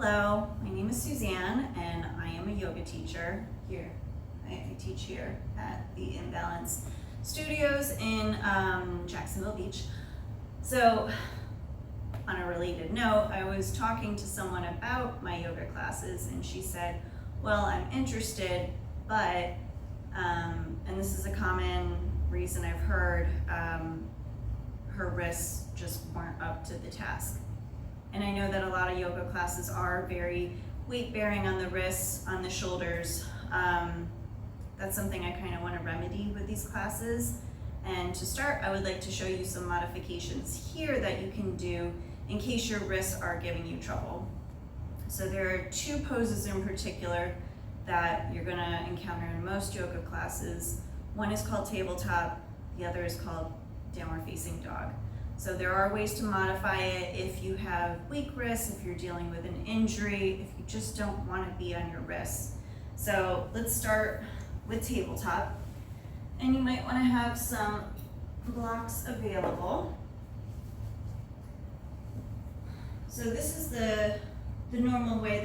Hello, my name is Suzanne and I am a yoga teacher here. I teach here at the Imbalance Studios in Jacksonville Beach. So on a related note, I was talking to someone about my yoga classes and she said, well, I'm interested, but, and this is a common reason I've heard, her wrists just weren't up to the task. And I know that a lot of yoga classes are very weight bearing on the wrists, on the shoulders. That's something I kind of want to remedy with these classes. And to start, I would like to show you some modifications here that you can do in case your wrists are giving you trouble. So there are two poses in particular that you're going to encounter in most yoga classes. One is called tabletop, the other is called downward facing dog. So there are ways to modify it if you have weak wrists, if you're dealing with an injury, if you just don't want to be on your wrists. So let's start with tabletop. And you might want to have some blocks available. So this is the normal way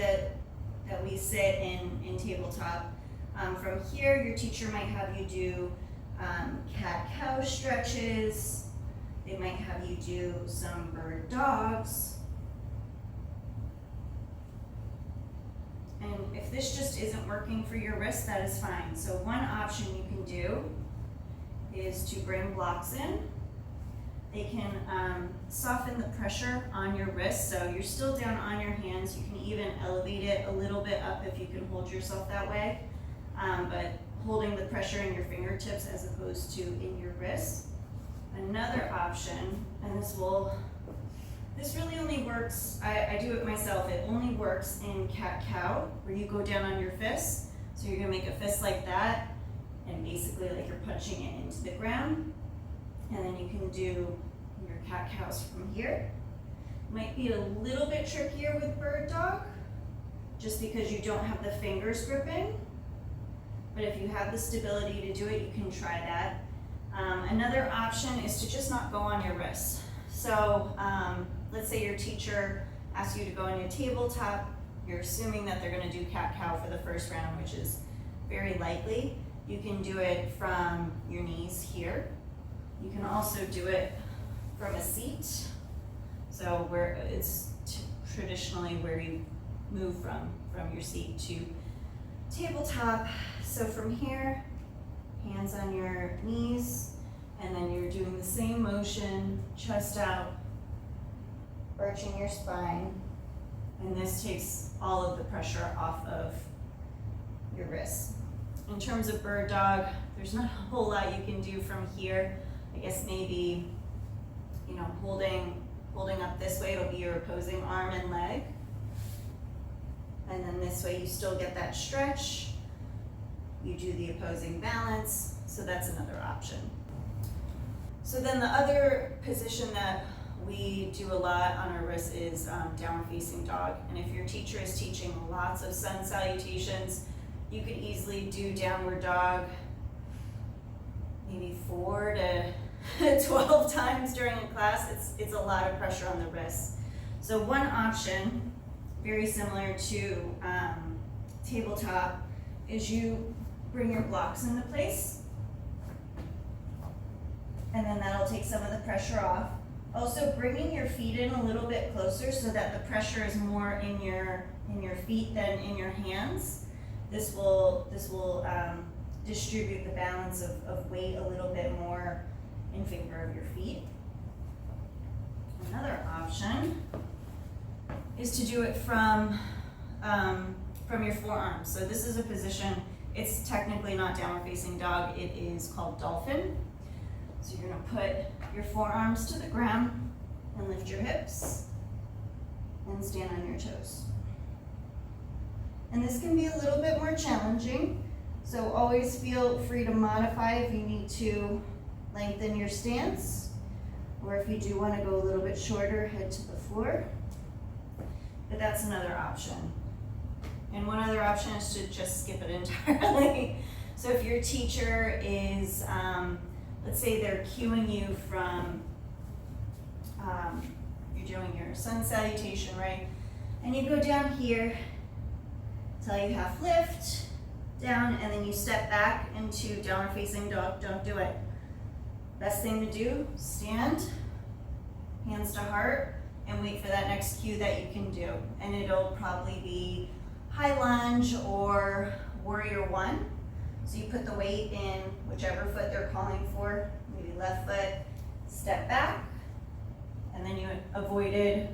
that we sit in tabletop. From here, your teacher might have you do cat-cow stretches. They might have you do some bird dogs. And if this just isn't working for your wrist, that is fine. So one option you can do is to bring blocks in. They can soften the pressure on your wrist, so you're still down on your hands. You can even elevate it a little bit up if you can hold yourself that way, but holding the pressure in your fingertips as opposed to in your wrist. Another option, and this really only works, I do it myself, it only works in cat-cow, where you go down on your fists. So you're gonna make a fist like that, and basically like you're punching it into the ground. And then you can do your cat-cows from here. Might be a little bit trickier with bird dog, just because you don't have the fingers gripping. But if you have the stability to do it, you can try that. Another option is to just not go on your wrists. So let's say your teacher asks you to go into tabletop. You're assuming that they're going to do cat-cow for the first round, which is very likely. You can do it from your knees here. You can also do it from a seat. So where it's traditionally where you move from your seat to tabletop. So from here, hands on your knees, and then you're doing the same motion, chest out, arching your spine, and this takes all of the pressure off of your wrists. In terms of bird dog, there's not a whole lot you can do from here. I guess maybe, holding up this way, it'll be your opposing arm and leg. And then this way you still get that stretch. You do the opposing balance, so that's another option. So then the other position that we do a lot on our wrists is downward facing dog. And if your teacher is teaching lots of sun salutations, you could easily do downward dog maybe 4 to 12 times during a class. It's a lot of pressure on the wrists. So one option, very similar to tabletop, is you bring your blocks into place, and then that'll take some of the pressure off. Also bringing your feet in a little bit closer so that the pressure is more in your feet than in your hands. This will distribute the balance of weight a little bit more in favor of your feet. Another option is to do it from your forearms. So this is a position, it's technically not downward facing dog, it is called dolphin. So you're gonna put your forearms to the ground and lift your hips and stand on your toes. And this can be a little bit more challenging, so always feel free to modify if you need to lengthen your stance, or if you do want to go a little bit shorter, head to the floor. But that's another option. And one other option is to just skip it entirely. So if your teacher is, let's say they're cueing you from, you're doing your sun salutation, right? And you go down here till you half lift, down, and then you step back into downward facing dog. Don't do it. Best thing to do, stand, hands to heart, and wait for that next cue that you can do. And it'll probably be high lunge or warrior one. So you put the weight in whichever foot they're calling for, maybe left foot, step back, and then you avoided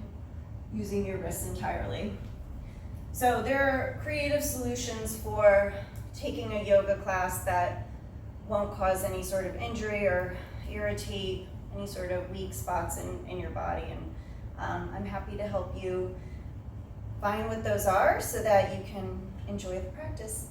using your wrists entirely. So there are creative solutions for taking a yoga class that won't cause any sort of injury or irritate any sort of weak spots in your body. And I'm happy to help you find what those are so that you can enjoy the practice.